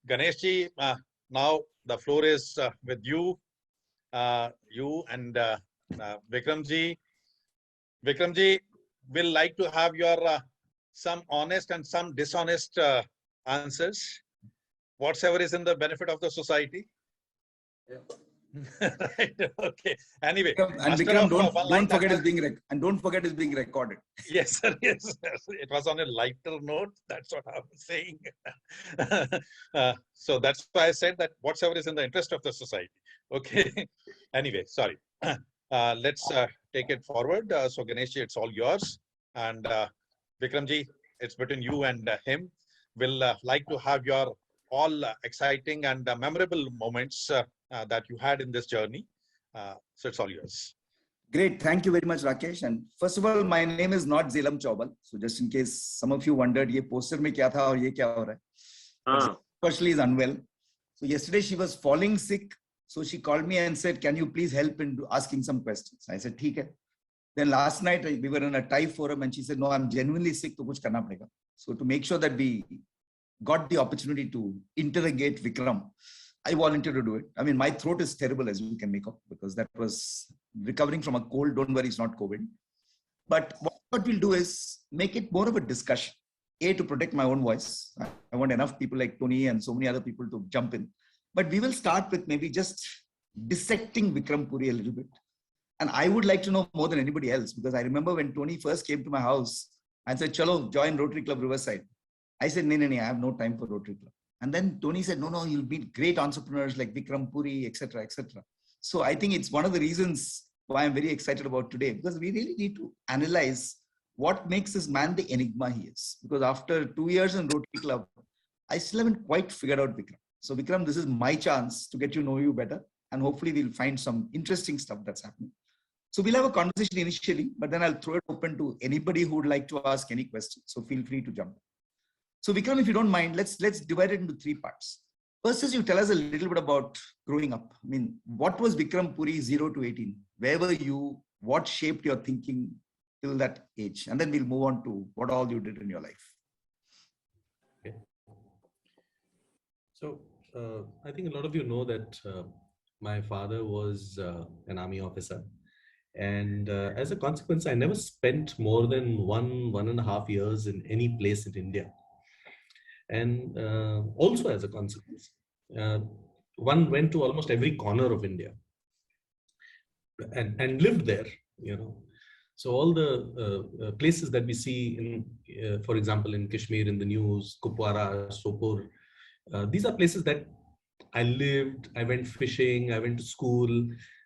Ganeshji, now the floor is with you. You and Vikramji. Vikramji will like to have your some honest and some dishonest answers. Whatsoever is in the benefit of the society. Yeah. Right. Okay. Anyway, and Vikram, don't forget it's being recorded. Yes, sir. Yes, sir. It was on a lighter note. That's what I was saying. So that's why I said that whatsoever is in the interest of the society. Okay. Anyway, sorry. Let's take it forward. So Ganesh, it's all yours. And Vikramji, it's between you and him. We'll like to have your all exciting and memorable moments that you had in this journey. So it's all yours. Great. Thank you very much, Rakesh. And first of all, my name is not Zelam Chaubal. So just in case some of you wondered, ye poster mein kya tha aur ye kya ho raha hai. Firstly, is unwell. So yesterday she was falling sick. So she called me and said, can you please help in asking some questions? I said, theek hai. Then last night we were in a Thai forum and she said, no, I'm genuinely sick. To kuch karna padega. So to make sure that we got the opportunity to interrogate Vikram, I volunteered to do it. I mean, my throat is terrible, as you can make out, because that was recovering from a cold. Don't worry, it's not COVID. But what we'll do is make it more of a discussion. To protect my own voice. I want enough people like Tony and so many other people to jump in. But we will start with maybe just dissecting Vikram Puri a little bit. And I would like to know more than anybody else, because I remember when Tony first came to my house and said, chalo, join Rotary Club Riverside. I said, no, I have no time for Rotary Club. And then Tony said, no, you'll meet great entrepreneurs like Vikram Puri, etc., etc. So I think it's one of the reasons why I'm very excited about today, because we really need to analyze what makes this man the enigma he is. Because after 2 years in Rotary Club, I still haven't quite figured out Vikram. So Vikram, this is my chance to get to know you better. And hopefully we'll find some interesting stuff that's happening. So we'll have a conversation initially, but then I'll throw it open to anybody who would like to ask any questions. So feel free to jump. So Vikram, if you don't mind, let's divide it into 3 parts. First is you tell us a little bit about growing up. I mean, what was Vikram Puri 0 to 18? Where were you? What shaped your thinking till that age? And then we'll move on to what all you did in your life. Okay. So I think a lot of you know that my father was an army officer. And as a consequence, I never spent more than 1.5 years in any place in India. And also as a consequence, one went to almost every corner of India and lived there, you know. So all the places that we see in, for example, in Kashmir, in the news, Kupwara, Sopur, these are places that I lived. I went fishing, I went to school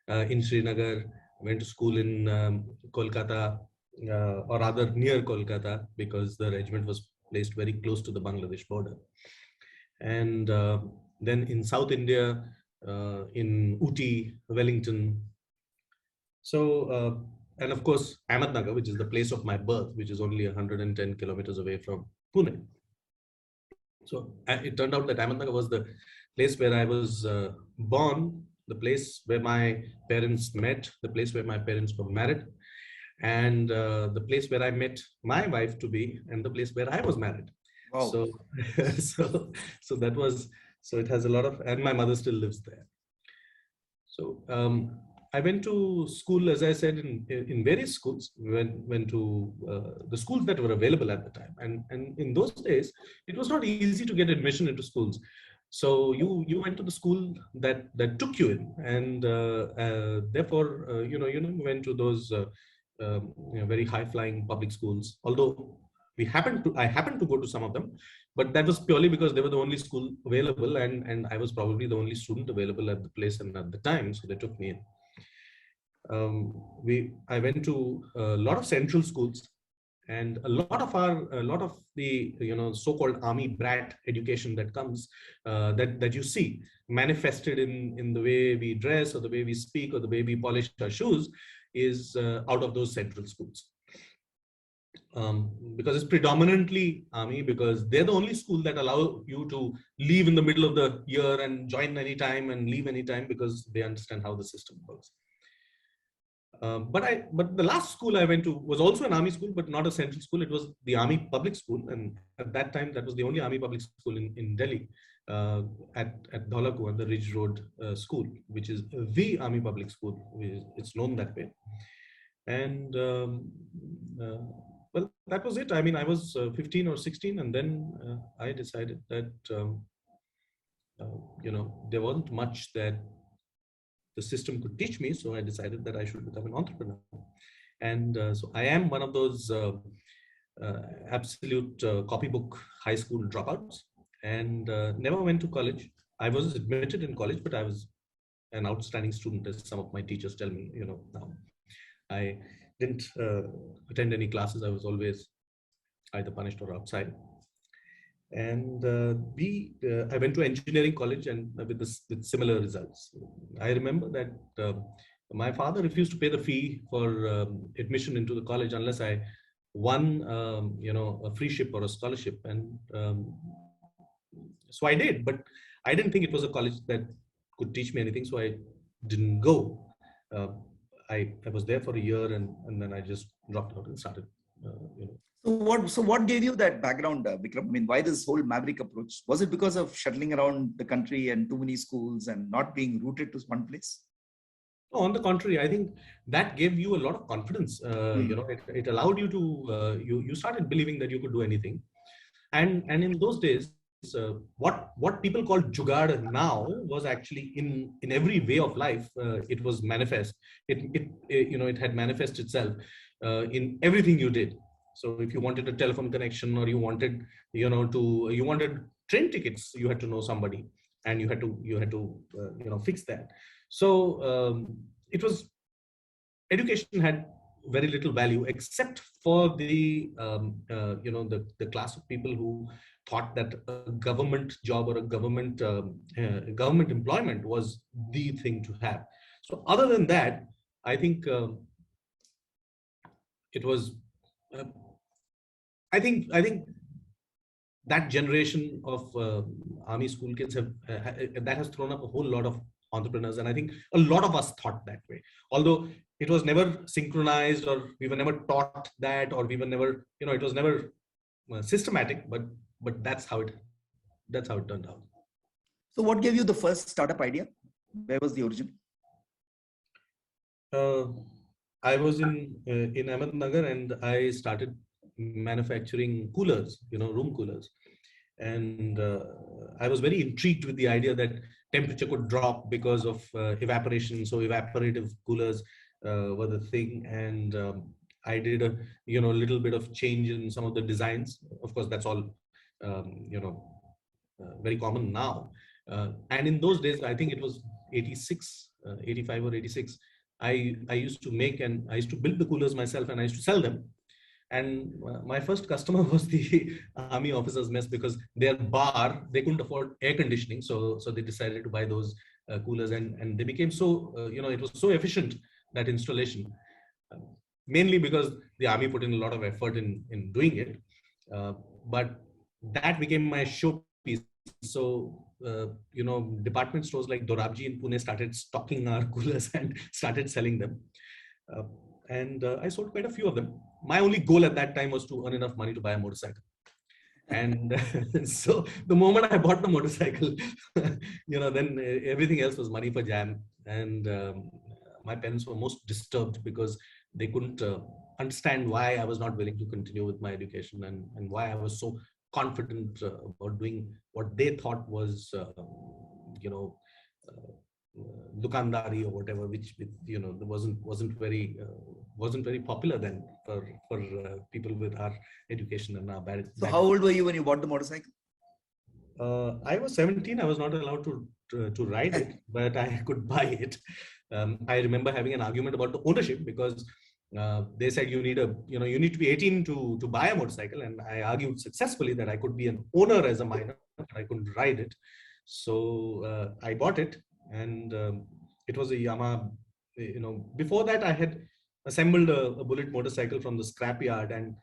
in Srinagar, I went to school in Kolkata, or rather near Kolkata, because the regiment was placed very close to the Bangladesh border. And then in South India, in Uti, Wellington. So, and of course, Ahmednagar, which is the place of my birth, which is only 110 kilometers away from Pune. So it turned out that Ahmednagar was the place where I was born, the place where my parents met, the place where my parents were married, and the place where I met my wife to be, and the place where I was married. Wow. So, so that was, so it has a lot of, and my mother still lives there. So I went to school, as I said, in various schools. Went to the schools that were available at the time, and in those days, it was not easy to get admission into schools. So you went to the school that took you in, and therefore you went to those very high-flying public schools. Although I happened to go to some of them, but that was purely because they were the only school available, and I was probably the only student available at the place and at the time, so they took me in. I went to a lot of central schools, and a lot of the so-called army brat education that comes that you see manifested in the way we dress, or the way we speak, or the way we polish our shoes is out of those central schools. Because it's predominantly army, because they're the only school that allow you to leave in the middle of the year and join anytime and leave anytime, because they understand how the system works. But the last school I went to was also an army school, but not a central school. It was the army public school, and at that time that was the only army public school in Delhi, at Dholakua, the Ridge Road School, which is the Army Public School. It's known that way. And well, that was it. I mean, I was 15 or 16, and then I decided that there wasn't much that the system could teach me, so I decided that I should become an entrepreneur. And so I am one of those absolute copybook high school dropouts, and never went to college. I was admitted in college, but I was an outstanding student, as some of my teachers tell me. Now I didn't attend any classes. I was always either punished or outside. And I went to engineering college, and with similar results. I remember that my father refused to pay the fee for admission into the college unless I won, a free ship or a scholarship. And so I did, but I didn't think it was a college that could teach me anything, so I didn't go. I was there for a year, and then I just dropped out and started. So what gave you that background, Vikram? I mean, why this whole maverick approach? Was it because of shuttling around the country and too many schools and not being rooted to one place? No, on the contrary, I think that gave you a lot of confidence. It allowed you to you started believing that you could do anything, and in those days, what people call jugaad now was actually in every way of life. It was manifest. It had manifest itself in everything you did. So if you wanted a telephone connection, or you wanted train tickets, you had to know somebody, and you had to fix that. So it was, education had very little value, except for the the class of people who thought that a government job or a government employment was the thing to have. So other than that, I think it was. I think that generation of army school kids that has thrown up a whole lot of entrepreneurs, and I think a lot of us thought that way. Although it was never synchronized, or we were never taught that, or we were never, it was never systematic. But that's how it turned out. So, what gave you the first startup idea? Where was the origin? I was in Ahmednagar, and I started manufacturing coolers, room coolers. And I was very intrigued with the idea that temperature could drop because of evaporation. So evaporative coolers were the thing. And I did a little bit of change in some of the designs. Of course, that's all very common now. And in those days, I think it was 86, 85 or 86. I used to make, and I used to build the coolers myself, and I used to sell them. And my first customer was the Army Officers Mess, because their bar, they couldn't afford air conditioning. So they decided to buy those coolers, and they became so, it was so efficient, that installation, mainly because the Army put in a lot of effort in doing it. But that became my showpiece. So, department stores like Dorabji in Pune started stocking our coolers and started selling them. And I sold quite a few of them. My only goal at that time was to earn enough money to buy a motorcycle. And so the moment I bought the motorcycle, then everything else was money for jam. And my parents were most disturbed, because they couldn't understand why I was not willing to continue with my education, and why I was so confident about doing what they thought was, dukandari or whatever, which wasn't very popular then for people with our education and our bad. So how old were you when you bought the motorcycle? I was 17. I was not allowed to ride it, but I could buy it. I remember having an argument about the ownership, because they said you need to be 18 to buy a motorcycle, and I argued successfully that I could be an owner as a minor, but I couldn't ride it. So I bought it. And it was a Yamaha. Before that, I had assembled a bullet motorcycle from the scrapyard, and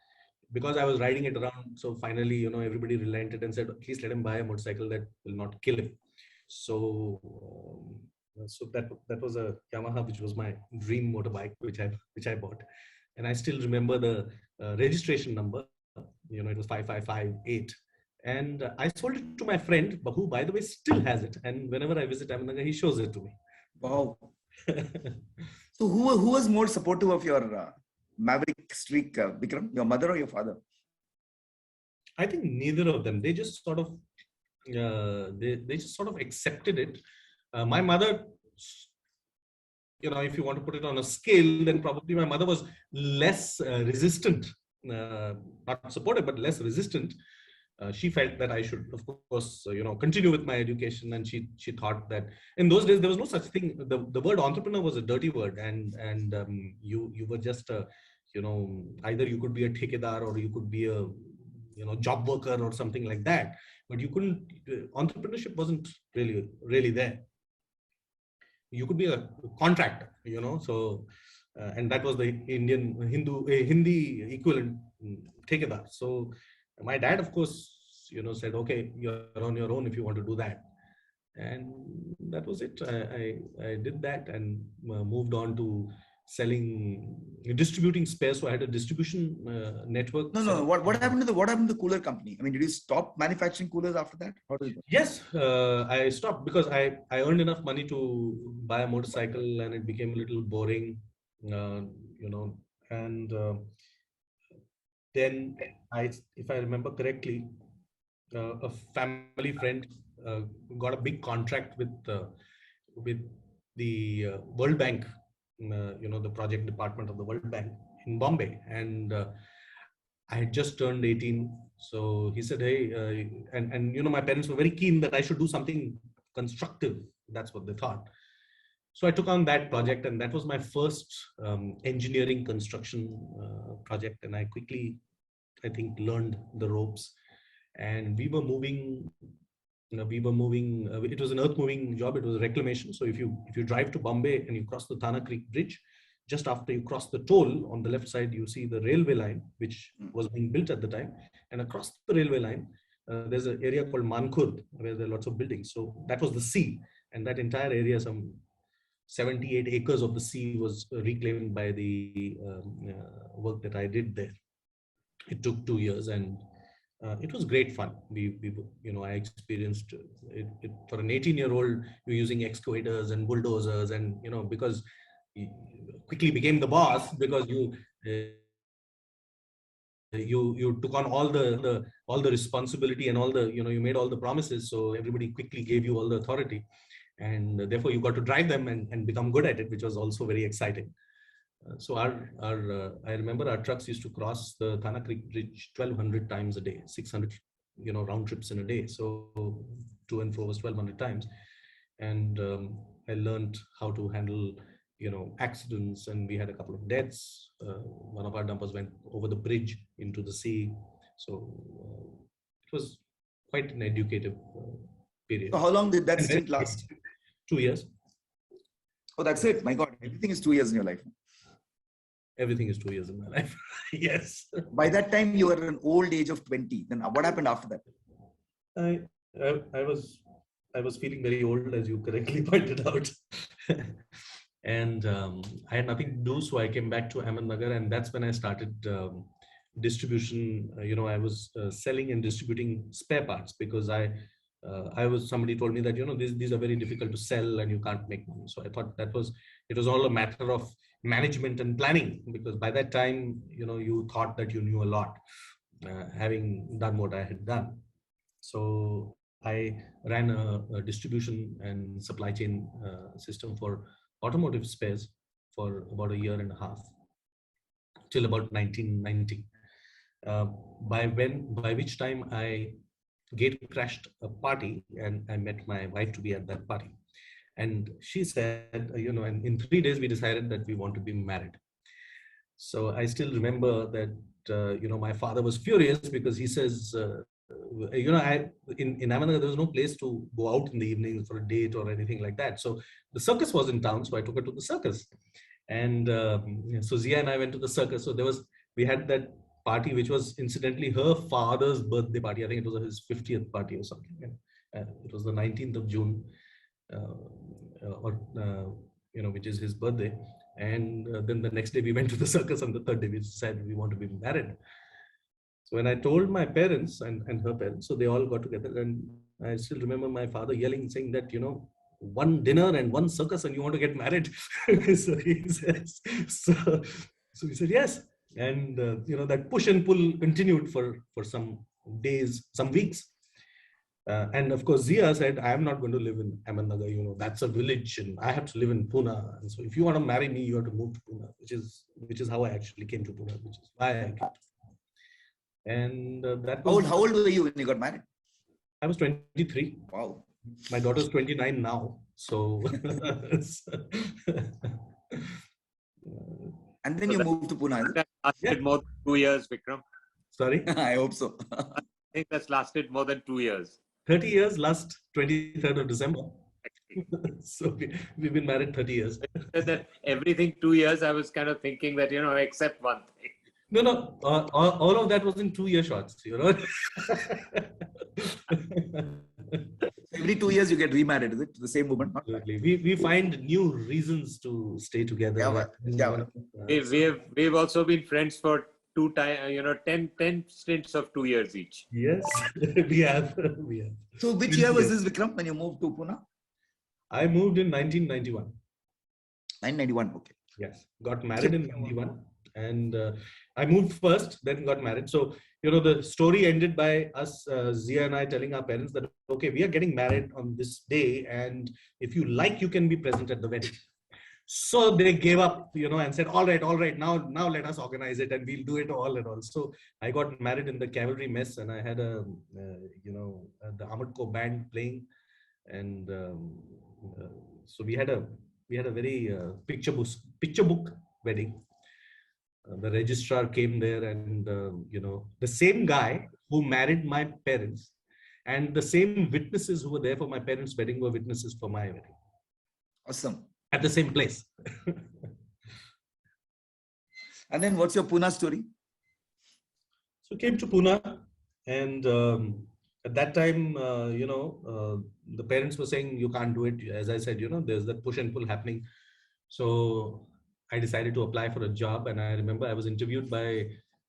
because I was riding it around, so finally, everybody relented and said, please let him buy a motorcycle that will not kill him. So that was a Yamaha, which was my dream motorbike, which I bought, and I still remember the registration number. It was 5558. And I sold it to my friend, who, by the way, still has it. And whenever I visit Ahmednagar, he shows it to me. Wow. So who was more supportive of your maverick streak, Vikram? Your mother or your father? I think neither of them. They just sort of they just sort of accepted it. My mother, if you want to put it on a scale, then probably my mother was less resistant, not supportive, but less resistant. She felt that I should, of course, continue with my education, and she thought that in those days there was no such thing. The word entrepreneur was a dirty word, and you were just either you could be a thekedar or you could be a job worker or something like that, but you couldn't. Entrepreneurship wasn't really there. You could be a contractor, so and that was the Hindi equivalent, thekedar. So my dad, of course, said, okay, you're on your own if you want to do that. And that was it. I did that and moved on to distributing spares. So I had a distribution network. No. What happened to the cooler company? I mean, did you stop manufacturing coolers after that? How did it go? Yes, I stopped because I earned enough money to buy a motorcycle, and it became a little boring, and then if I remember correctly, a family friend got a big contract with the World Bank, the project department of the World Bank in Bombay, and I had just turned 18. So he said, hey, and my parents were very keen that I should do something constructive. That's what they thought. So I took on that project, and that was my first engineering construction project. And I quickly, I think, learned the ropes. And we were moving. It was an earth moving job. It was a reclamation. So if you drive to Bombay and you cross the Thana Creek Bridge, just after you cross the toll, on the left side, you see the railway line, which was being built at the time. And across the railway line, there's an area called Mankhurd, where there are lots of buildings. So that was the sea. And that entire area, some 78 acres of the sea, was reclaimed by the work that I did there. It took 2 years, and it was great fun. I experienced it for an 18-year-old. You're using excavators and bulldozers, and because you quickly became the boss, because you took on all the responsibility and all the you made all the promises. So everybody quickly gave you all the authority, and therefore you got to drive them and become good at it, which was also very exciting. So I remember our trucks used to cross the Thana Creek Bridge 1,200 times a day, 600 round trips in a day. So to and fro was 1,200 times, and I learned how to handle accidents, and we had a couple of deaths. One of our dumpers went over the bridge into the sea. So it was quite an educative period. So how long did that stint last? 2 years. Oh, that's it. My God, everything is 2 years in your life. Everything is 2 years in my life. Yes. By that time, you were an old age of 20. Then what happened after that? I was feeling very old, as you correctly pointed out. And I had nothing to do, so I came back to Ahmednagar, and that's when I started distribution. I was selling and distributing spare parts, because somebody told me that these are very difficult to sell and you can't make money. So I thought it was all a matter of management and planning, because by that time you thought that you knew a lot, having done what I had done. So I ran a distribution and supply chain system for automotive spares for about 1.5 years, till about 1990, by which time I gate crashed a party, and I met my wife to be at that party. And she said, and in 3 days we decided that we want to be married. So I still remember that, my father was furious, because he says, in Ahmednagar, there was no place to go out in the evenings for a date or anything like that. So the circus was in town, so I took her to the circus. And so Zia and I went to the circus. So we had that party, which was incidentally her father's birthday party. I think it was his 50th party or something. And it was the 19th of June, which is his birthday. And then the next day we went to the circus, and the third day we decided we want to be married. So when I told my parents and her parents, so they all got together, and I still remember my father yelling, saying that, one dinner and one circus and you want to get married. So he says, so he said, yes. And, that push and pull continued for some days, some weeks. And of course, Zia said, I am not going to live in Ahmednagar, that's a village and I have to live in Pune. And so if you want to marry me, you have to move to Pune, which is how I actually came to Pune, which is why I came to. And that was... How old were you when you got married? I was 23. Wow. My daughter's 29 now. So... And then you moved to Pune. That lasted more than 2 years, Vikram. Sorry? I hope so. I think that's lasted more than 2 years. 30 years, last 23rd of December. So we've been married 30 years. That everything 2 years, I was kind of thinking that, except one thing. No, all of that was in 2 year shots, Every 2 years you get remarried, is it? To the same woman? Absolutely. We find new reasons to stay together. We've also been friends for 10 stints of 2 years each. Yes, we have. So which year was this, Vikram, when you moved to Pune? I moved in 1991. 1991, okay. Yes, got married in 91. And I moved first, then got married. So, the story ended by us, Zia and I, telling our parents that, okay, we are getting married on this day. And if you like, you can be present at the wedding. So they gave up, and said, all right, now let us organize it and we'll do it all and all. So I got married in the cavalry mess and I had the Armored Corps band playing. And so we had a very picture book wedding. The registrar came there and, the same guy who married my parents and the same witnesses who were there for my parents' wedding were witnesses for my wedding. Awesome. At the same place. And then what's your Pune story? So came to Pune and at that time, the parents were saying, you can't do it. As I said, there's that push and pull happening. So I decided to apply for a job, and I remember I was interviewed by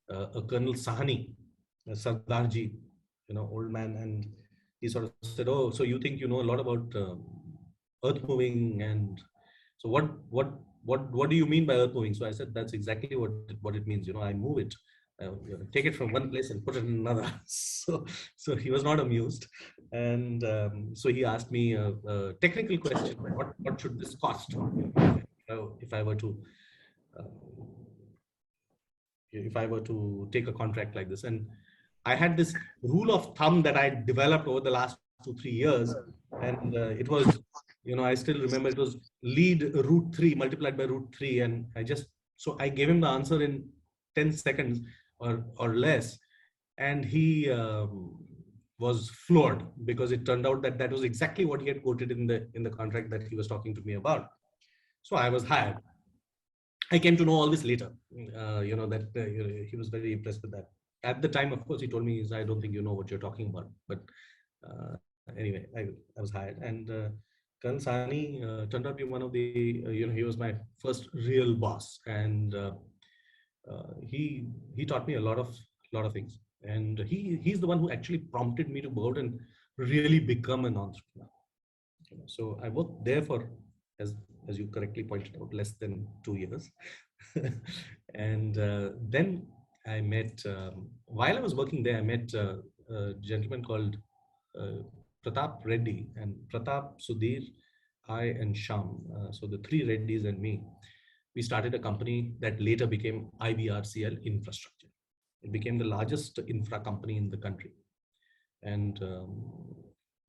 a Colonel Sahani, a Sardarji, old man, and he sort of said, "Oh, so you think you know a lot about earth moving, and so what do you mean by earth moving?" So I said, "That's exactly what it means. I move it, take it from one place and put it in another." So he was not amused, and so he asked me a technical question: What should this cost? If I were to take a contract like this. And I had this rule of thumb that I developed over the last 2-3 years, and it was, I still remember it was lead root 3 multiplied by root 3, and I gave him the answer in 10 seconds or less, and he was floored because it turned out that was exactly what he had quoted in the contract that he was talking to me about. So I was hired. I came to know all this later, that he was very impressed with that. At the time, of course, he told me, I don't think you know what you're talking about. But anyway, I was hired. And Colonel Sani turned out to be one of the, he was my first real boss. And he taught me a lot of things. And he's the one who actually prompted me to go out and really become an entrepreneur. So I worked there for, as you correctly pointed out, less than 2 years. And then I met, while I was working there, I met a gentleman called Pratap Reddy, and Pratap, Sudhir, I and Sham. So the 3 Reddys and me, we started a company that later became IBRCL Infrastructure. It became the largest infra company in the country. And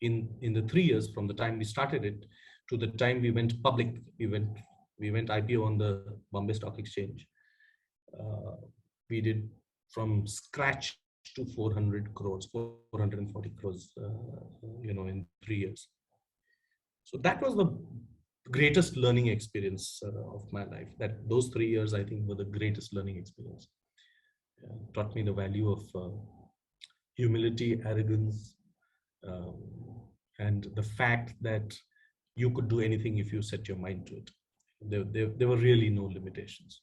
in the 3 years from the time we started it to the time we went public, we went IPO on the Bombay Stock Exchange. We did from scratch to 400 crores, 440 crores, in 3 years. So that was the greatest learning experience of my life. Those 3 years, I think, were the greatest learning experience. Taught me the value of humility, arrogance, and the fact that you could do anything if you set your mind to it. There were really no limitations.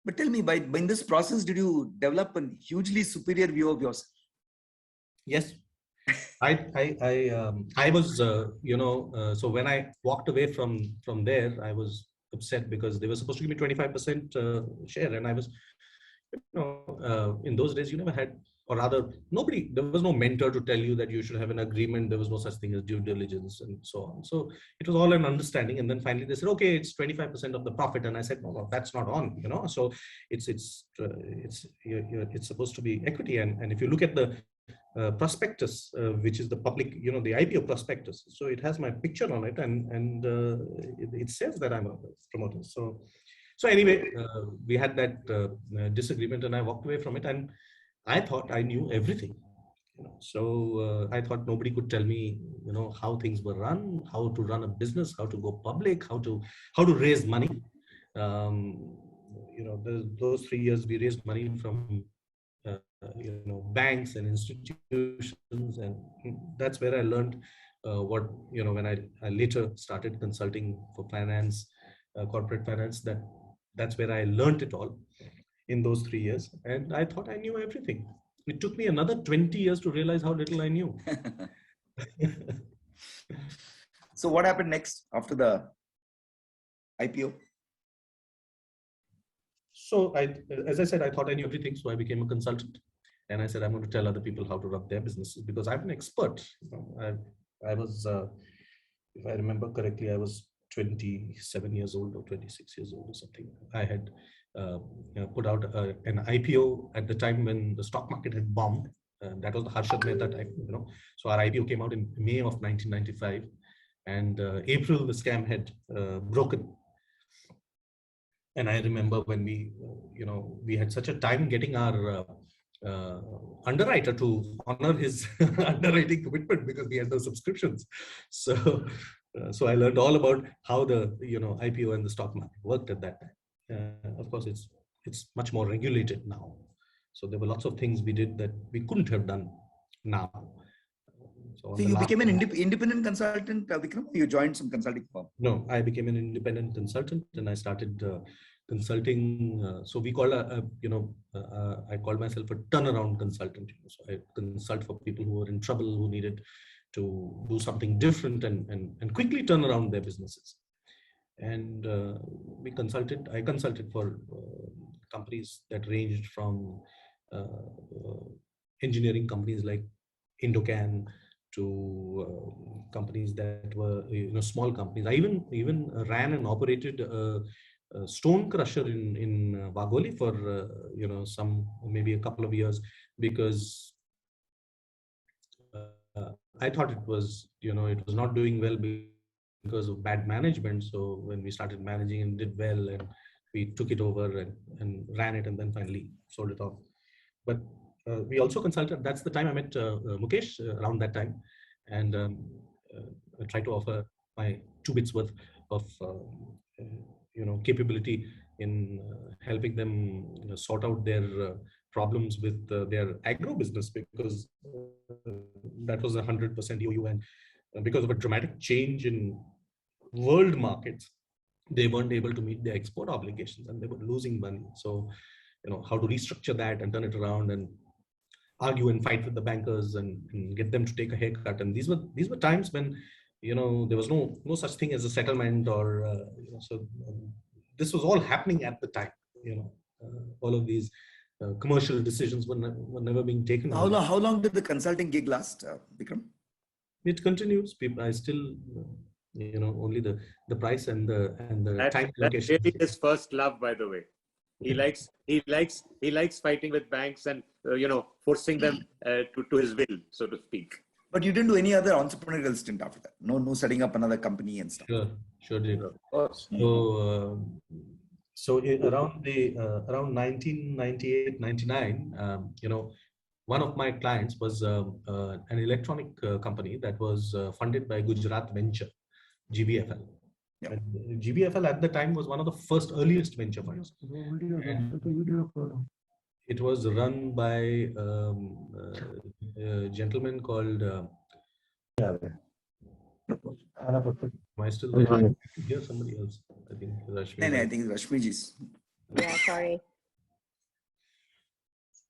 But tell me, in this process, did you develop a hugely superior view of yourself? Yes. I was, so when I walked away from there, I was upset because they were supposed to give me 25% share. And I was, in those days, you never had, or rather, nobody, there was no mentor to tell you that you should have an agreement. There was no such thing as due diligence and so on. So it was all an understanding. And then finally they said, okay, it's 25% of the profit. And I said, no, that's not on, so it's supposed to be equity. And if you look at the prospectus, which is the public, the IPO prospectus. So it has my picture on it, and it says that I'm a promoter. So anyway, we had that disagreement, and I walked away from it, and I thought I knew everything. So I thought nobody could tell me, how things were run, how to run a business, how to go public, how to raise money. Those 3 years we raised money from banks and institutions, and that's where I learned when I later started consulting for finance, corporate finance. That's where I learned it all in those 3 years, and I thought I knew everything. It took me another 20 years to realize how little I knew. So what happened next after the IPO? So as I said, I thought I knew everything. So I became a consultant, and I said, I'm going to tell other people how to run their businesses because I'm an expert. I was, if I remember correctly, I was 27 years old or 26 years old or something. I had put out an IPO at the time when the stock market had bombed. That was the Harshad Mehta time, So our IPO came out in May of 1995, and April the scam had broken. And I remember when we had such a time getting our underwriter to honor his underwriting commitment because we had no subscriptions. So I learned all about how the IPO and the stock market worked at that time. Of course, it's much more regulated now. So there were lots of things we did that we couldn't have done now. So you became an independent consultant, Vikram? You joined some consulting firm? No, I became an independent consultant, and I started consulting. So we call I called myself a turnaround consultant. So I consult for people who were in trouble, who needed to do something different and quickly turn around their businesses. And I consulted for companies that ranged from engineering companies like Indocan to companies that were small companies. I even ran and operated a stone crusher in Wagholi for maybe a couple of years because I thought it was not doing well because of bad management. So when we started managing and did well, and we took it over and ran it, and then finally sold it off. But we also consulted. That's the time I met Mukesh around that time, and I tried to offer my 2 bits worth of capability in helping them sort out their problems with their agro business because that was 100% EOU, and because of a dramatic change in world markets, they weren't able to meet their export obligations and they were losing money. So how to restructure that and turn it around and argue and fight with the bankers and get them to take a haircut. And these were times when there was no such thing as a settlement or this was all happening at the time. All of these commercial decisions were never being taken. How long did the consulting gig last, Vikram? It continues. I still only the price and the time location. That's really his first love, by the way. He likes fighting with banks and forcing them to his will, so to speak. But you didn't do any other entrepreneurial stint after that? No setting up another company and stuff? Sure did. Of course. So around 1998, 99, one of my clients was an electronic company that was funded by Gujarat Venture, GVFL. Yeah. And GVFL at the time was one of the first earliest venture funds. It was run by a gentleman called. Am I still there? Hear somebody else? I think Rashmi. No, I think it's Rashmiji's. Yeah, sorry.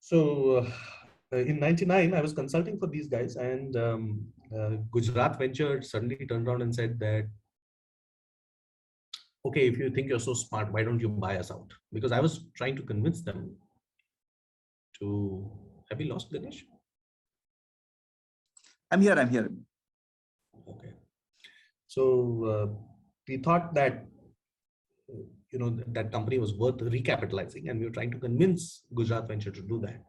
So in '99, I was consulting for these guys, and Gujarat Venture suddenly turned around and said that, okay, if you think you're so smart, why don't you buy us out? Because I was trying to convince them to. Have we lost Ganesh? I'm here. I'm here. Okay. So we thought that that company was worth recapitalizing, and we were trying to convince Gujarat Venture to do that.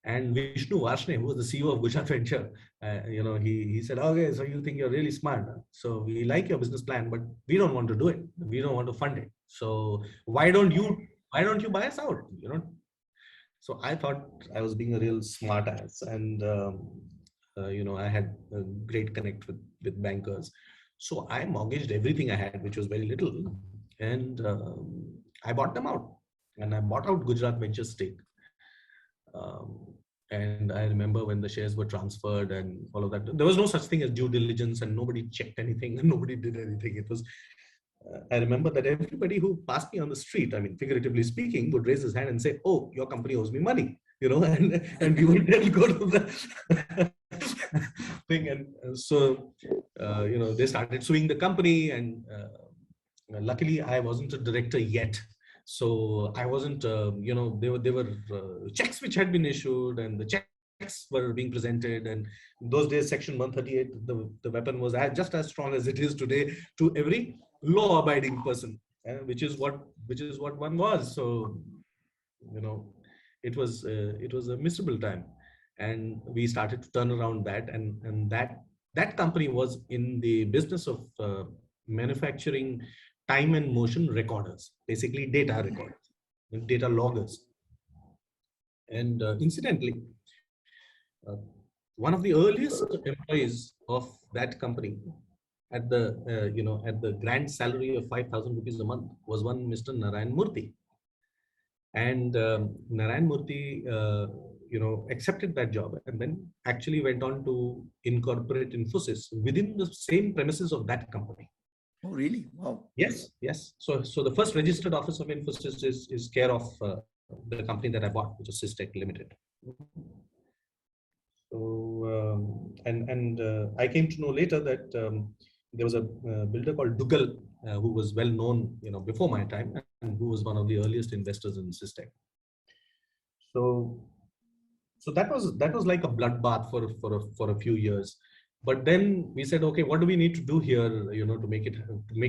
And Vishnu Varshney, who was the CEO of Gujarat Venture, he said, okay, so you think you're really smart. Huh? So we like your business plan, but we don't want to do it. We don't want to fund it. So why don't you buy us out? So I thought I was being a real smart ass, and I had a great connect with bankers. So I mortgaged everything I had, which was very little, and I bought them out, and I bought out Gujarat Venture stake. And I remember when the shares were transferred and all of that, there was no such thing as due diligence, and nobody checked anything and nobody did anything. It was, I remember that everybody who passed me on the street, I mean, figuratively speaking, would raise his hand and say, oh, your company owes me money, and we would then go to the thing. And so, they started suing the company, and luckily I wasn't a director yet. So I wasn't, there were checks which had been issued, and the checks were being presented. And in those days, Section 138, the weapon was just as strong as it is today to every law-abiding person, which is what one was. So, it was a miserable time, and we started to turn around that, and that company was in the business of manufacturing time and motion recorders, basically data recorders and data loggers. And incidentally, one of the earliest employees of that company at the grand salary of 5,000 rupees a month was one Mr. Narayan Murthy. And Narayan Murthy, accepted that job, and then actually went on to incorporate Infosys within the same premises of that company. Oh, really? Wow. Yes. So the first registered office of Infosys is care of the company that I bought, which is Systech Limited. So I came to know later that there was a builder called Dugal who was well known, before my time, and who was one of the earliest investors in Systech. So that was like a bloodbath for a few years. But then we said, okay, what do we need to do here, to make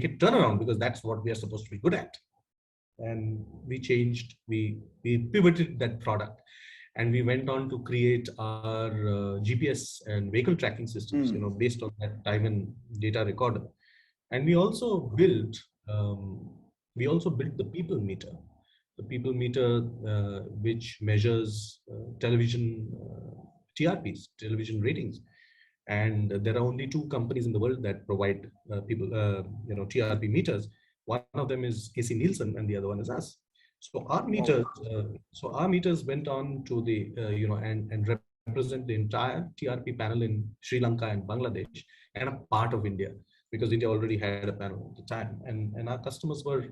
it turn around, because that's what we are supposed to be good at. And we changed, we pivoted that product, and we went on to create our GPS and vehicle tracking systems, based on that time and data recorder. And we also built the people meter. The people meter, which measures television TRPs, television ratings. And there are only two companies in the world that provide TRP meters. One of them is AC Nielsen, and the other one is us. So our meters, went on to the and represent the entire TRP panel in Sri Lanka and Bangladesh, and a part of India, because India already had a panel at the time. And our customers were,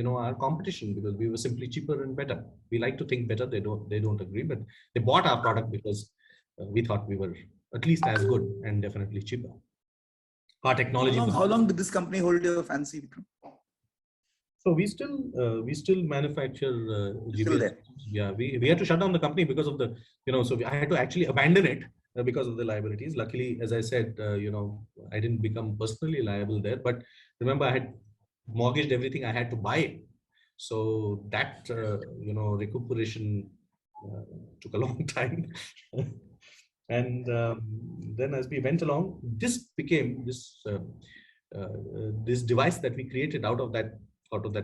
our competition, because we were simply cheaper and better. We like to think better. They don't agree, but they bought our product because we thought we were at least as good and definitely cheaper. Our technology. How long did this company hold your fancy, Vikram? So we still manufacture GPS. Still there. Yeah, we had to shut down the company because of the, so I had to actually abandon it because of the liabilities. Luckily, as I said, I didn't become personally liable there, but remember, I had mortgaged everything I had to buy it. So that, recuperation took a long time. And then as we went along, this became this device that we created out of that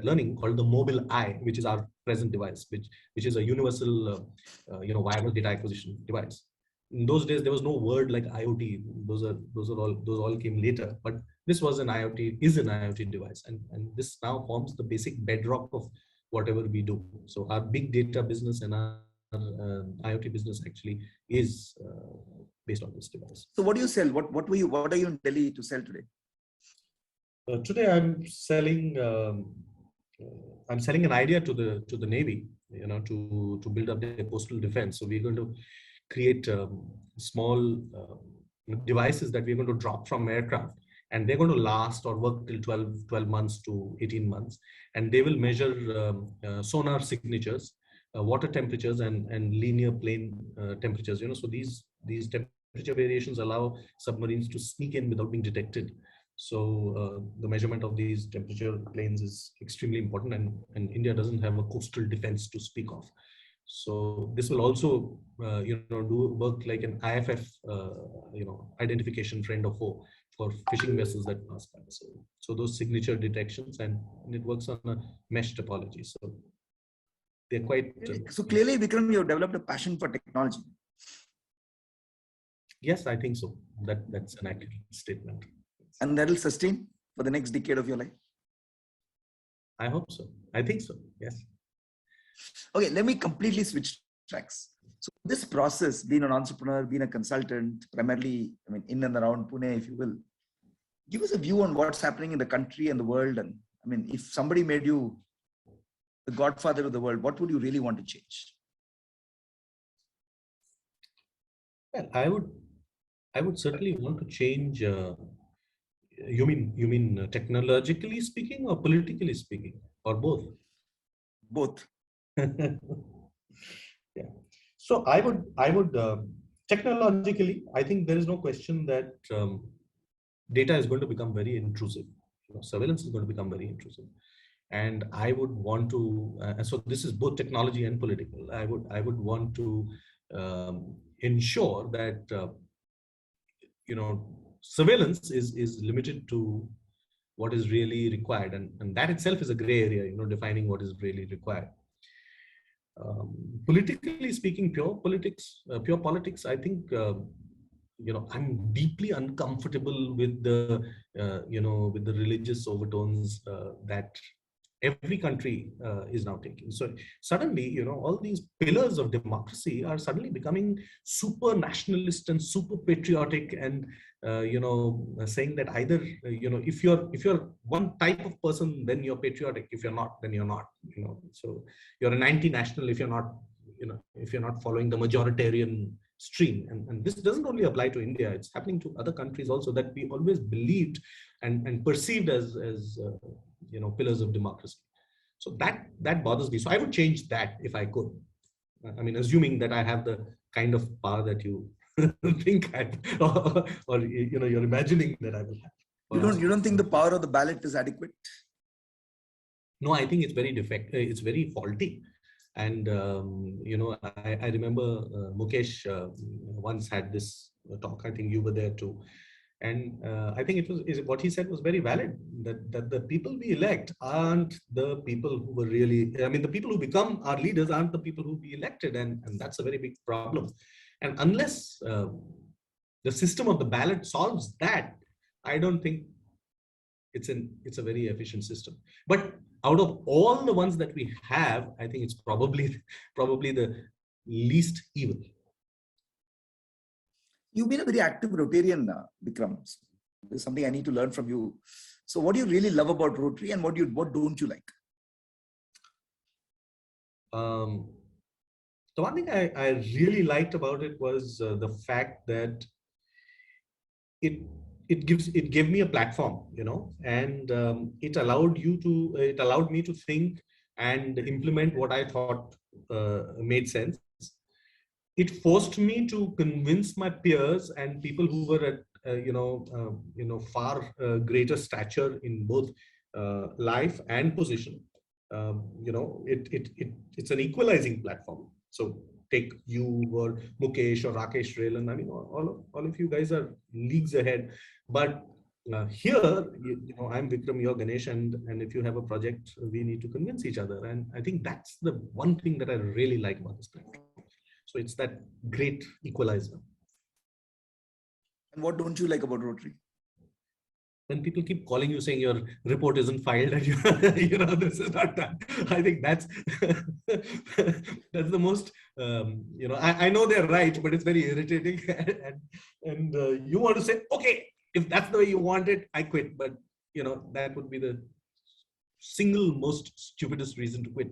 learning, called the Mobile Eye, which is our present device, which is a universal wireless data acquisition device. In those days, there was no word like IoT. Those all came later. But this is an IoT device, and this now forms the basic bedrock of whatever we do. So our big data business and our IoT business actually is based on this device. So what do you sell? What are you in Delhi to sell today? Today I'm selling I'm selling an idea to the Navy, to build up their coastal defense. So we're going to create small devices that we're going to drop from aircraft, and they're going to last or work till 12 months to 18 months. And they will measure sonar signatures, water temperatures, and linear plane temperatures. So these temperature variations allow submarines to sneak in without being detected. So the measurement of these temperature planes is extremely important, and India doesn't have a coastal defense to speak of. So this will also, do work like an IFF, identification friend or foe for fishing vessels that pass by. So those signature detections, and it works on a mesh topology. So they're quite. So clearly, Vikram, you've developed a passion for technology. Yes, I think so. That's an accurate statement. And that will sustain for the next decade of your life? I hope so. I think so. Yes. Okay, let me completely switch tracks. So this process, being an entrepreneur, being a consultant, primarily, in and around Pune, if you will, give us a view on what's happening in the country and the world. And if somebody made you the godfather of the world, what would you really want to change? Well, I would certainly want to change. You mean technologically speaking or politically speaking, or both? Both. Yeah. So I would technologically, I think there is no question that data is going to become very intrusive. Surveillance is going to become very intrusive, and I would want to. So this is both technology and political. I would want to ensure that surveillance is limited to what is really required, and that itself is a gray area. Defining what is really required. Politically speaking, pure politics, I think, I'm deeply uncomfortable with the, with the religious overtones that every country is now taking. So suddenly, all these pillars of democracy are suddenly becoming super nationalist and super patriotic, and saying that either if you're one type of person, then you're patriotic. If you're not, then you're not. So you're an anti-national if you're not, if you're not following the majoritarian stream. And this doesn't only apply to India; it's happening to other countries also, that we always believed and perceived as pillars of democracy. So that bothers me. So I would change that if I could. Assuming that I have the kind of power that you think I, or you're imagining that I will have. You don't think the power of the ballot is adequate? No, I think it's very defective. It's very faulty. And I remember Mukesh once had this talk. I think you were there too. And I think what he said was very valid, that the people we elect aren't the people who were really, the people who become our leaders aren't the people who we elected. And that's a very big problem. And unless the system of the ballot solves that, I don't think it's a very efficient system. But out of all the ones that we have, I think it's probably the least evil. You've been a very active Rotarian, Vikram. There's something I need to learn from you. So what do you really love about Rotary, and what don't you like? The one thing I really liked about it was the fact that it gave me a platform, and it allowed me to think and implement what I thought made sense. It forced me to convince my peers and people who were at far greater stature in both life and position. It's an equalizing platform. So take you or Mukesh or Rakesh Relan. All of you guys are leagues ahead. But here, I'm Vikram, you're Ganesh, and if you have a project, we need to convince each other. And I think that's the one thing that I really like about this platform. So it's that great equalizer. And what don't you like about Rotary? When people keep calling you saying your report isn't filed and this is not done, I think that's the most I know they're right, but it's very irritating. and you want to say, okay, if that's the way you want it, I quit. But that would be the single most stupidest reason to quit,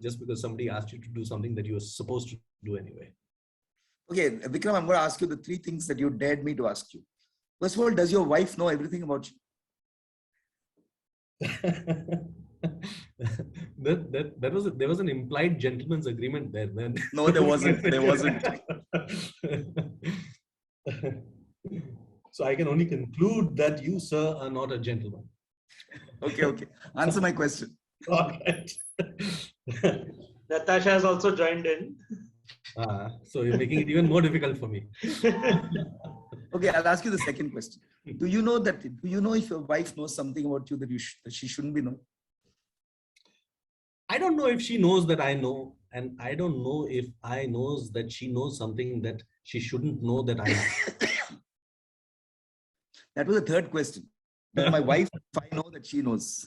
just because somebody asked you to do something that you were supposed to do anyway. Okay, Vikram, I'm going to ask you the 3 things that you dared me to ask you. First of all, does your wife know everything about you? There was an implied gentleman's agreement there, man. No, there wasn't. There wasn't. So I can only conclude that you, sir, are not a gentleman. Okay. Answer my question. All right. Natasha has also joined in. So you're making it even more difficult for me. Okay, I'll ask you the second question. Do you know if your wife knows something about you that she shouldn't be knowing? I don't know if she knows that I know, and I don't know if I knows that she knows something that she shouldn't know that I know. That was the third question. Does my wife, if I know that she knows?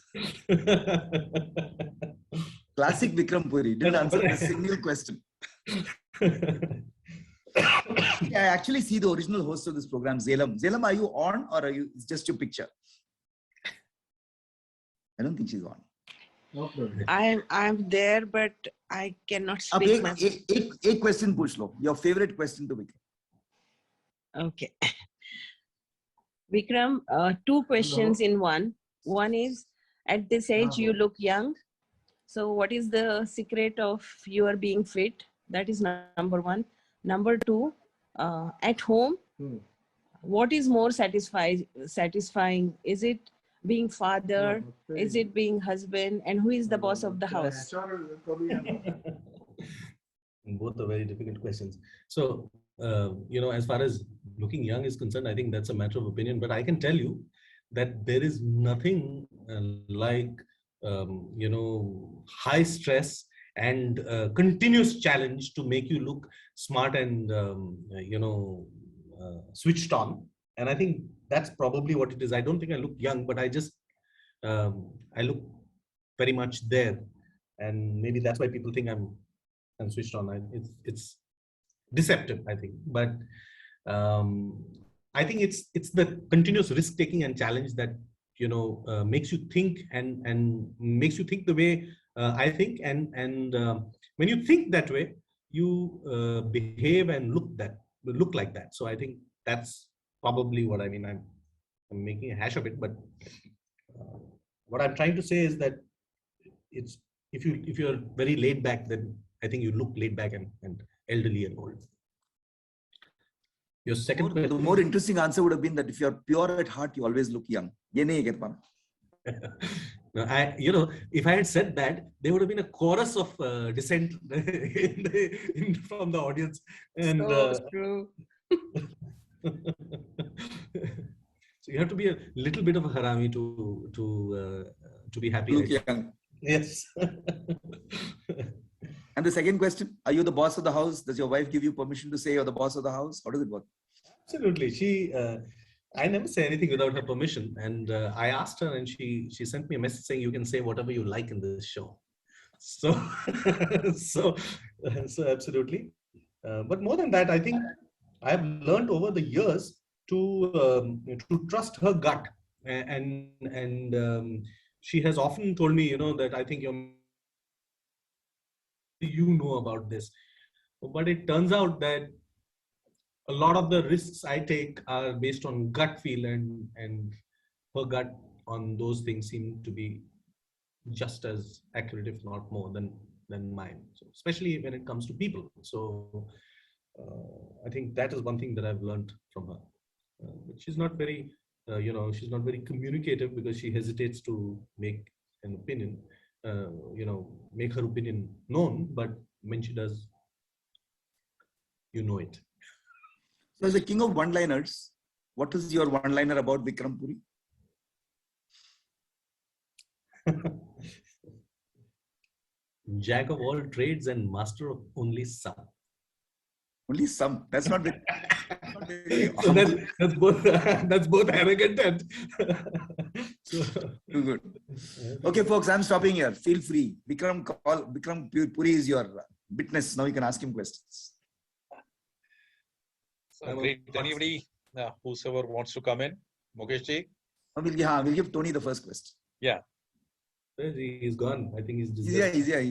Classic Vikram Puri. Didn't answer a single question. I actually see the original host of this program, Zelam. Zelam, are you on or it's just your picture? I don't think she's on. I'm there, but I cannot speak much. एक question पूछ लो. Your favorite question to Vikram. Okay. Vikram, 2 questions in one. One is, at this age, you look young. So what is the secret of your being fit? That is number 1. Number 2, at home, what is more satisfying? Is it being father? Is it being husband? And who is the boss of the house? Both are very difficult questions. So, as far as looking young is concerned, I think that's a matter of opinion. But I can tell you that there is nothing like, high stress and continuous challenge to make you look smart and, switched on. And I think that's probably what it is. I don't think I look young, but I just, I look very much there. And maybe that's why people think I'm switched on. It's deceptive, I think. But I think it's the continuous risk taking and challenge that, makes you think and makes you think the way I think. And when you think that way, you behave and look like that. So I think that's probably what I mean. I'm making a hash of it, but what I'm trying to say is that it's if you're very laid back, then I think you look laid back and elderly and old. Your second question. The more interesting answer would have been that if you're pure at heart, you always look young. Ye nahi hai Kirpan. No, if I had said that, there would have been a chorus of dissent from the audience. And So true. So you have to be a little bit of a harami to be happy. Look young. Yes. And the second question, are you the boss of the house? Does your wife give you permission to say you're the boss of the house? How does it work? Absolutely. I never say anything without her permission. And I asked her and she sent me a message saying, you can say whatever you like in this show. So, so absolutely. But more than that, I think I have learned over the years to trust her gut. And she has often told me, that I think you know about this. But it turns out that a lot of the risks I take are based on gut feel, and her gut on those things seem to be just as accurate, if not more than mine. So especially when it comes to people. So I think that is one thing that I've learned from her. But she's not very, she's not very communicative because she hesitates to make an opinion, make her opinion known. But when she does, you know it. So as the king of one-liners, what is your one-liner about Vikram Puri? Jack of all trades and master of only some. Only some. That's not So that's both arrogant and so, too good. Okay, folks, I'm stopping here. Feel free. Vikram Puri is your witness. Now you can ask him questions. So great. Anybody, whosoever wants to come in, Mukesh ji? We'll give Tony the first question. Yeah. He's gone. I think he's He's here.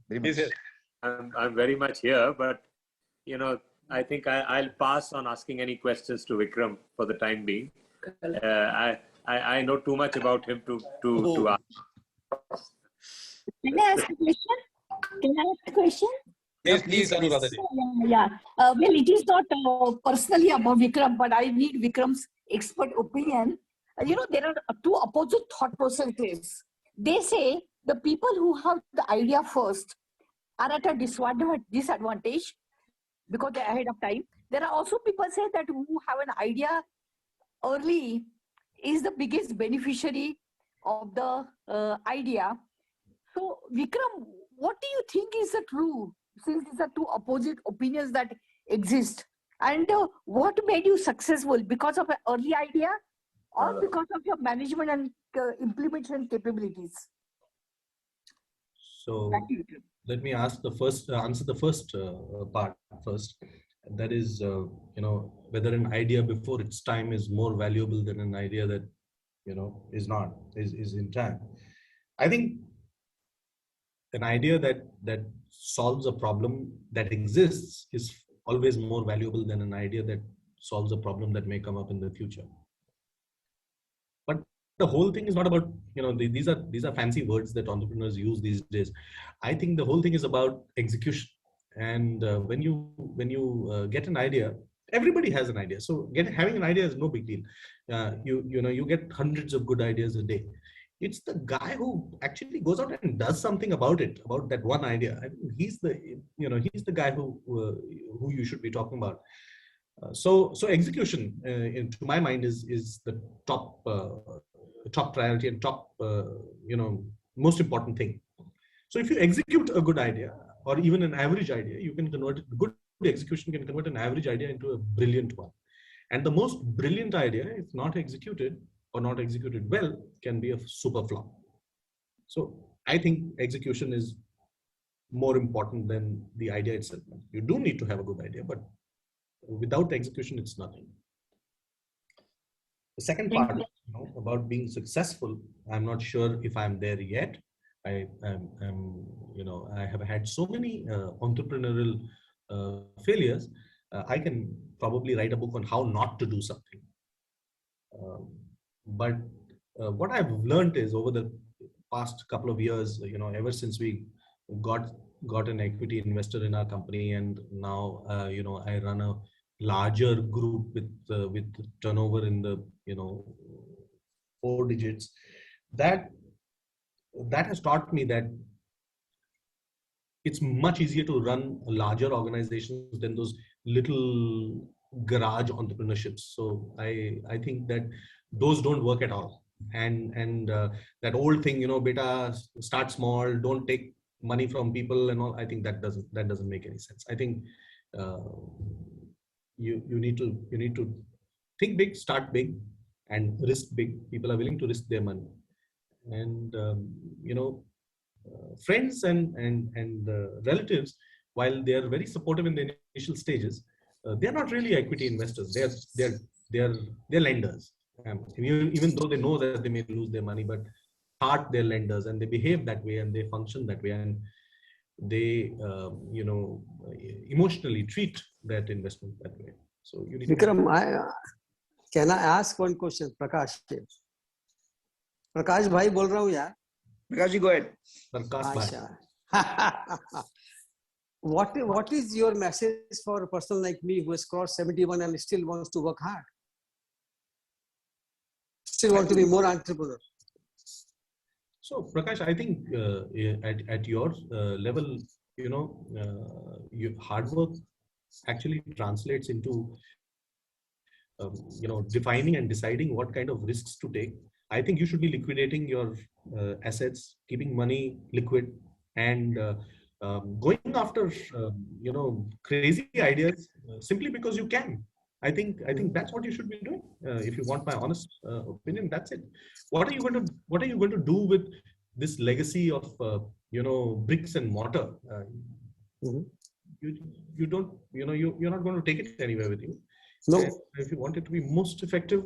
Very much. He's here. I'm very much here, but you know, I think I'll pass on asking any questions to Vikram for the time being. I know too much about him to ask. Can I ask a question? Can I ask a question? Yes, please, Anuradha ji. Yeah. Well, it is not personally about Vikram, but I need Vikram's expert opinion. There are two opposite thought processes. They say the people who have the idea first are at a disadvantage because they're ahead of time. There are also people say that who have an idea early is the biggest beneficiary of the idea. So, Vikram, what do you think is the true, since these are two opposite opinions that exist? And what made you successful? Because of an early idea or because of your management and implementation capabilities? So let me answer the first part first. That is, whether an idea before its time is more valuable than an idea that, is in time. I think an idea that solves a problem that exists is always more valuable than an idea that solves a problem that may come up in the future. But the whole thing is not about, these are fancy words that entrepreneurs use these days. I think the whole thing is about execution. And when you get an idea, everybody has an idea. So having an idea is no big deal. You get hundreds of good ideas a day. It's the guy who actually goes out and does something about that one idea. I mean, he's the guy who you should be talking about. So execution, to my mind, is the top priority and top most important thing. So if you execute a good idea or even an average idea, you can convert it. Good execution can convert an average idea into a brilliant one. And the most brilliant idea, if not executed or not executed well, can be a super flop. So I think execution is more important than the idea itself. You do need to have a good idea, but without execution, it's nothing. The second part, about being successful, I'm not sure if I'm there yet. I have had so many entrepreneurial failures. I can probably write a book on how not to do something. But what I've learned is over the past couple of years, ever since we got an equity investor in our company, and now I run a larger group with turnover in the 4 digits. That has taught me that it's much easier to run larger organizations than those little garage entrepreneurships. So I think that those don't work at all. And that old thing, beta, start small, don't take money from people and all. I think that doesn't make any sense. I think you need to think big, start big, and risk big. People are willing to risk their money. And friends and relatives, while they are very supportive in the initial stages, they are not really equity investors. They're lenders. Even though they know that they may lose their money, but heart, they're lenders, and they behave that way and they function that way, and they emotionally treat that investment that way. So you need Vikram, can I ask one question? Prakash भाई बोल रहा हूँ यार. Prakash ji, go ahead. What is your message for a person like me who has crossed 71 and still wants to work hard? Still want to be more entrepreneur. So Prakash, I think at your level, your hard work actually translates into defining and deciding what kind of risks to take. I think you should be liquidating your assets, keeping money liquid, and going after crazy ideas simply because you can. I think that's what you should be doing. If you want my honest opinion, that's it. What are you going to do with this legacy of bricks and mortar? You don't, you're not going to take it anywhere with you. No. And if you want it to be most effective,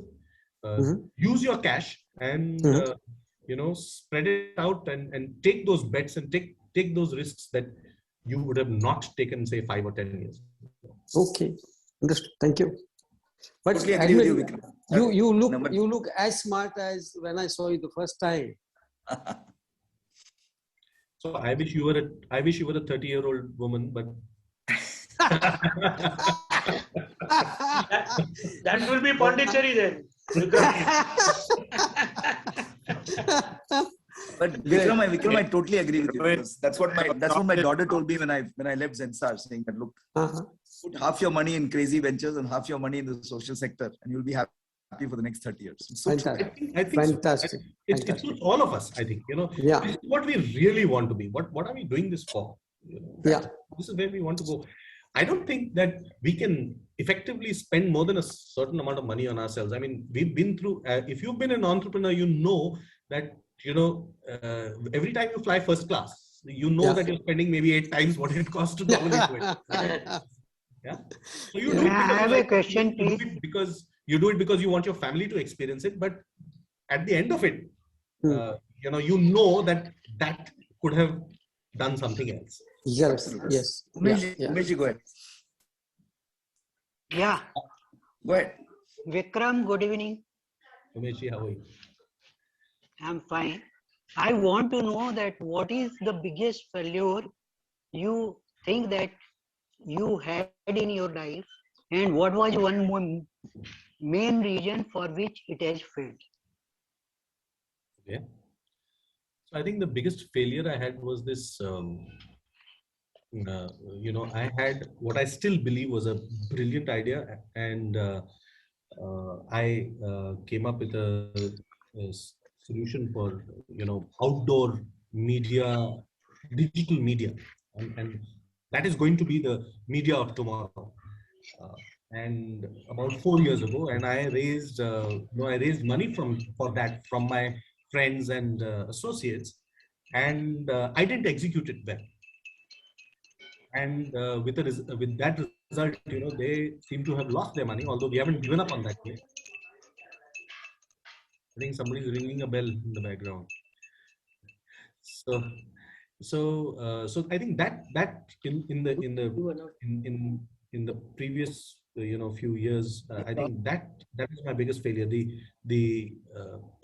use your cash and spread it out and take those bets and take those risks that you would have not taken, say, 5 or 10 years. Okay, understood. Thank you. But Totally agree with you, admit, Vikram. you look as smart as when I saw you the first time. So I wish you were a 30-year-old woman, but that will be Pondicherry then. Vikram. But Vikram, I totally agree with you. Because that's what my daughter told me when I left Zensar, saying that look, put half your money in crazy ventures and half your money in the social sector, and you'll be happy for the next 30 years. So Fantastic. I think Fantastic. It suits all of us. I think Yeah. this is what we really want to be. What are we doing this for? Yeah. This is where we want to go. I don't think that we can effectively spend more than a certain amount of money on ourselves. I mean, we've been through. If you've been an entrepreneur, you know that every time you fly first class, that you're spending maybe 8 times what it costs to normally do it. Yeah. So you do it I have a question, please. You do it because you want your family to experience it, but at the end of it, that could have done something else. Yes. Umesh, go ahead. Yeah. Go ahead. Vikram, good evening. Umesh, how are you? I'm fine. I want to know that what is the biggest failure you think that you had in your life, and what was one main reason for which it has failed? Okay. So I think the biggest failure I had was this. I had what I still believe was a brilliant idea, and I came up with a solution for outdoor media, digital media, and that is going to be the media of tomorrow. And about 4 years ago, and I raised money for that from my friends and associates, and I didn't execute it well. And with that result, they seem to have lost their money, although we haven't given up on that yet. I think somebody's ringing a bell in the background. So I think that in the previous few years, I think that is my biggest failure, the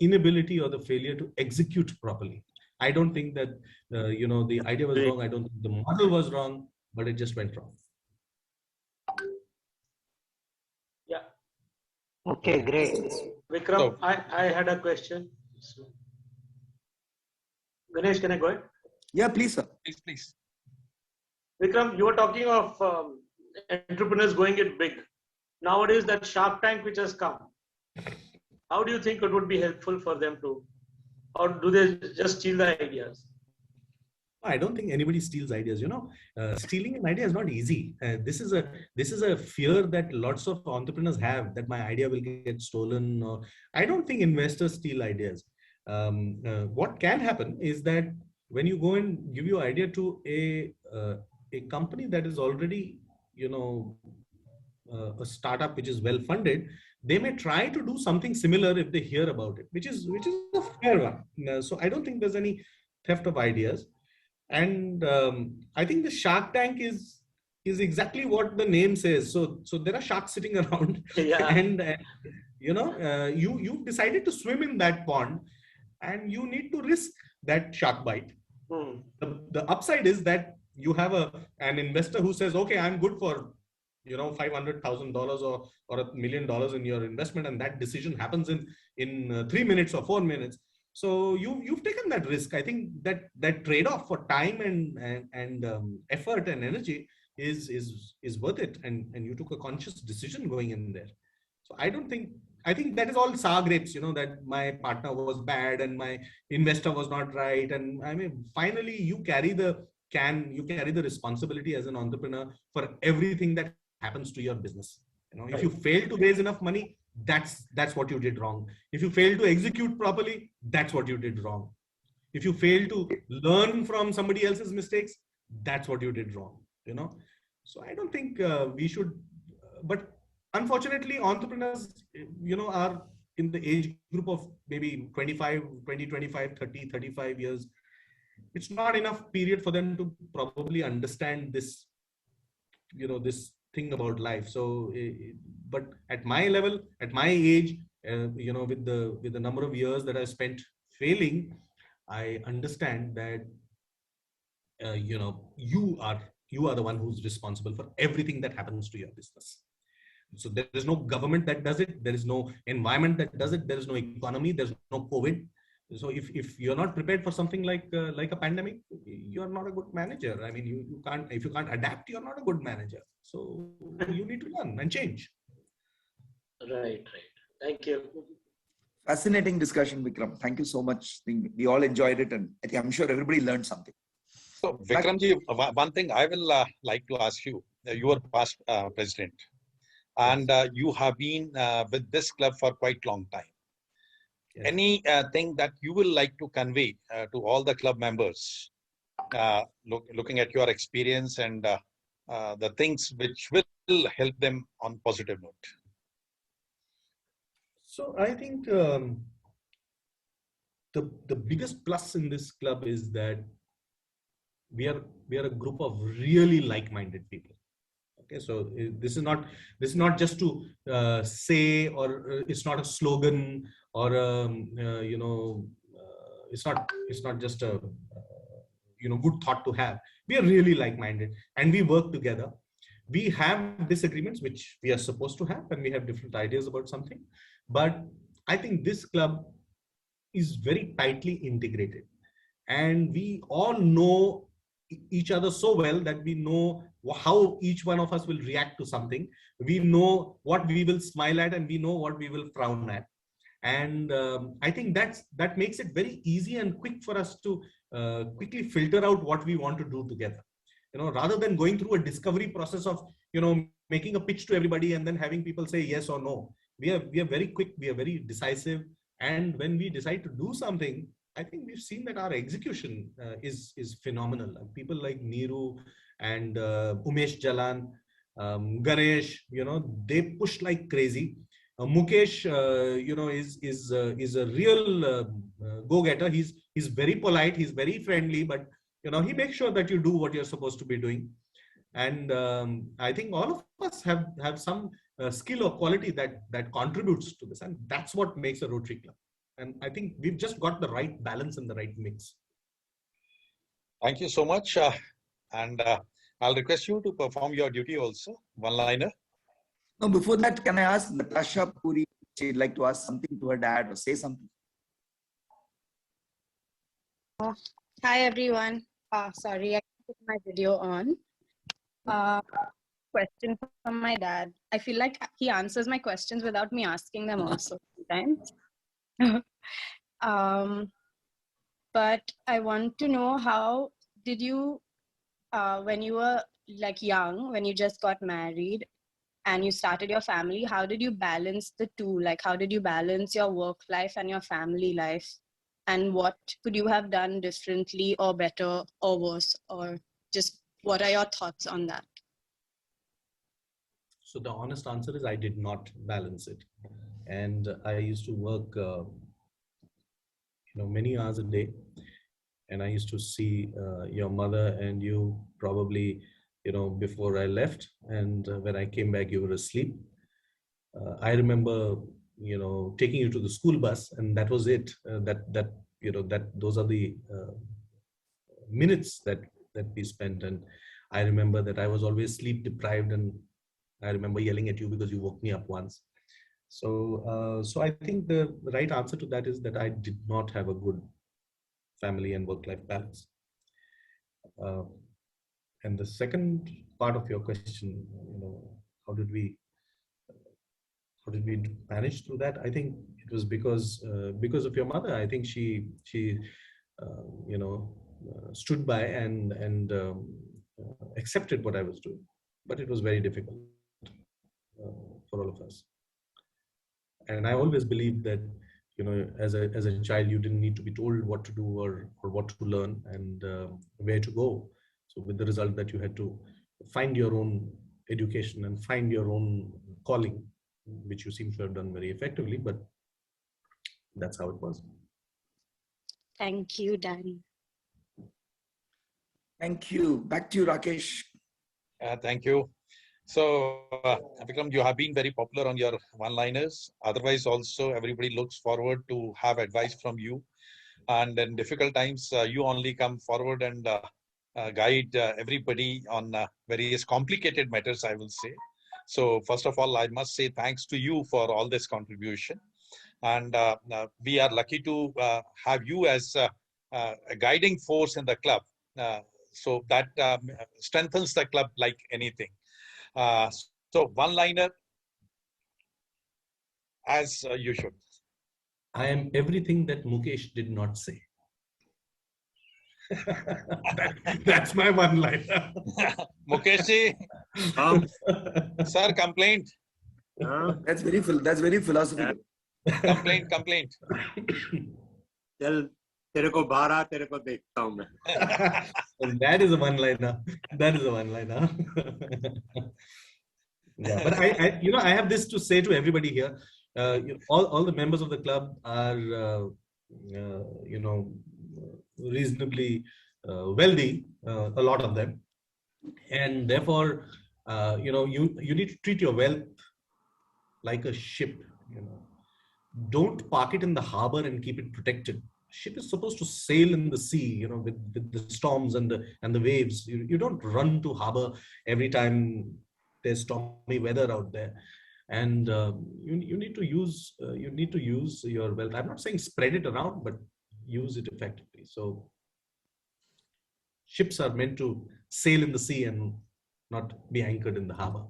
inability or the failure to execute properly. I don't think that the idea was wrong. I don't think the model was wrong, but it just went wrong. Yeah. Okay, great. Vikram, I had a question. Ganesh, can I go ahead? Yeah, please, sir. Please. Vikram, you were talking of entrepreneurs going it big. Nowadays, that Shark Tank which has come, how do you think it would be helpful for them to, or do they just steal the ideas? I don't think anybody steals ideas. Stealing an idea is not easy. This is a fear that lots of entrepreneurs have, that my idea will get stolen. Or I don't think investors steal ideas. What can happen is that when you go and give your idea to a company that is already a startup which is well funded, they may try to do something similar if they hear about it, which is a fair one. So I don't think there's any theft of ideas. And I think the Shark Tank is exactly what the name says. So there are sharks sitting around, and you've decided to swim in that pond, and you need to risk that shark bite. The upside is that you have an investor who says, okay, I'm good for $500,000 or $1 million in your investment, and that decision happens in 3 minutes or 4 minutes. So you've taken that risk. I think that trade-off for time and effort and energy is worth it, and you took a conscious decision going in there. So I think that is all sour grapes, that my partner was bad and my investor was not right. And I mean, finally you carry the responsibility as an entrepreneur for everything that happens to your business. If you fail to raise enough money, that's what you did wrong. If you fail to execute properly, that's what you did wrong. If you fail to learn from somebody else's mistakes, that's what you did wrong. So I don't think we should, but unfortunately entrepreneurs are in the age group of maybe 25, 20, 25, 30, 35 years, it's not enough period for them to probably understand this, this thing about life. So, but at my level, at my age, with the number of years that I spent failing, I understand that, you are the one who's responsible for everything that happens to your business. So there is no government that does it. There is no environment that does it. There is no economy. There's no COVID. So if you're not prepared for something like a pandemic, you're not a good manager. I mean, you can't, if you can't adapt, you're not a good manager. So you need to learn and change. Right. Thank you. Fascinating discussion, Vikram. Thank you so much. We all enjoyed it, and I'm sure everybody learned something. So, Vikramji, one thing I will like to ask you. You were past president, and you have been with this club for quite long time. Yes. Any thing that you will like to convey to all the club members, looking at your experience and the things which will help them on positive note? So I think the biggest plus in this club is that we are a group of really like-minded people. Okay, so this is not just to say, or it's not a slogan, or it's not just a good thought to have. We are really like-minded, and we work together. We have disagreements, which we are supposed to have, and we have different ideas about something. But I think this club is very tightly integrated, and we all know each other so well that we know how each one of us will react to something. We know what we will smile at, and we know what we will frown at. And I think that makes it very easy and quick for us to quickly filter out what we want to do together. Rather than going through a discovery process of, making a pitch to everybody and then having people say yes or no. We are very quick, we are very decisive. And when we decide to do something, I think we've seen that our execution is phenomenal. People like Neeru and Umesh Jalan, Ganesh, they push like crazy. Mukesh, is a real go-getter. He's very polite, he's very friendly, but he makes sure that you do what you're supposed to be doing. And I think all of us have some skill or quality that contributes to this, and that's what makes a Rotary Club. And I think we've just got the right balance and the right mix. Thank you so much. And I'll request you to perform your duty also, one-liner. No, before that, can I ask Natasha Puri, she'd like to ask something to her dad or say something? Hi, everyone. Sorry, I put my video on. Question from my dad. I feel like he answers my questions without me asking them also sometimes. But I want to know, how did you, when you were like young, when you just got married and you started your family, how did you balance the two? Like, how did you balance your work life and your family life? And what could you have done differently or better or worse? Or just what are your thoughts on that? So the honest answer is I did not balance it. And I used to work many hours a day, and I used to see your mother and you probably before I left, and when I came back you were asleep. I remember taking you to the school bus, and that was it. Those are the minutes that we spent. And I remember that I was always sleep deprived, and I remember yelling at you because you woke me up once. So I think the right answer to that is that I did not have a good family and work-life balance. And the second part of your question, how did we manage through that? I think it was because of your mother. I think she stood by and accepted what I was doing, but it was very difficult for all of us. And I always believed that, as a child, you didn't need to be told what to do or what to learn and where to go. So with the result that you had to find your own education and find your own calling, which you seem to have done very effectively. But That's how it was. Thank you, Daddy. Thank you. Back to you, Rakesh. Thank you. So, Vikram, you have been very popular on your one-liners. Otherwise, also, everybody looks forward to have advice from you. And in difficult times, you only come forward and guide everybody on various complicated matters, I will say. So, first of all, I must say thanks to you for all this contribution. And we are lucky to have you as a guiding force in the club. So that strengthens the club like anything. So one-liner, as you should. I am everything that Mukesh did not say. That's my one-liner. Mukesh ji, sir, complaint. That's very philosophical. Complaint. चल तेरे को बारा तेरे को देखता हूँ मैं. That is a one-liner. That is a one-liner. Yeah, but I have this to say to everybody here. All the members of the club are, reasonably wealthy, a lot of them, and therefore, you need to treat your wealth like a ship. Don't park it in the harbor and keep it protected. Ship is supposed to sail in the sea, with the storms and the waves. You don't run to harbor every time there's stormy weather out there. And you need to use your wealth. I'm not saying spread it around, but use it effectively. So ships are meant to sail in the sea and not be anchored in the harbor.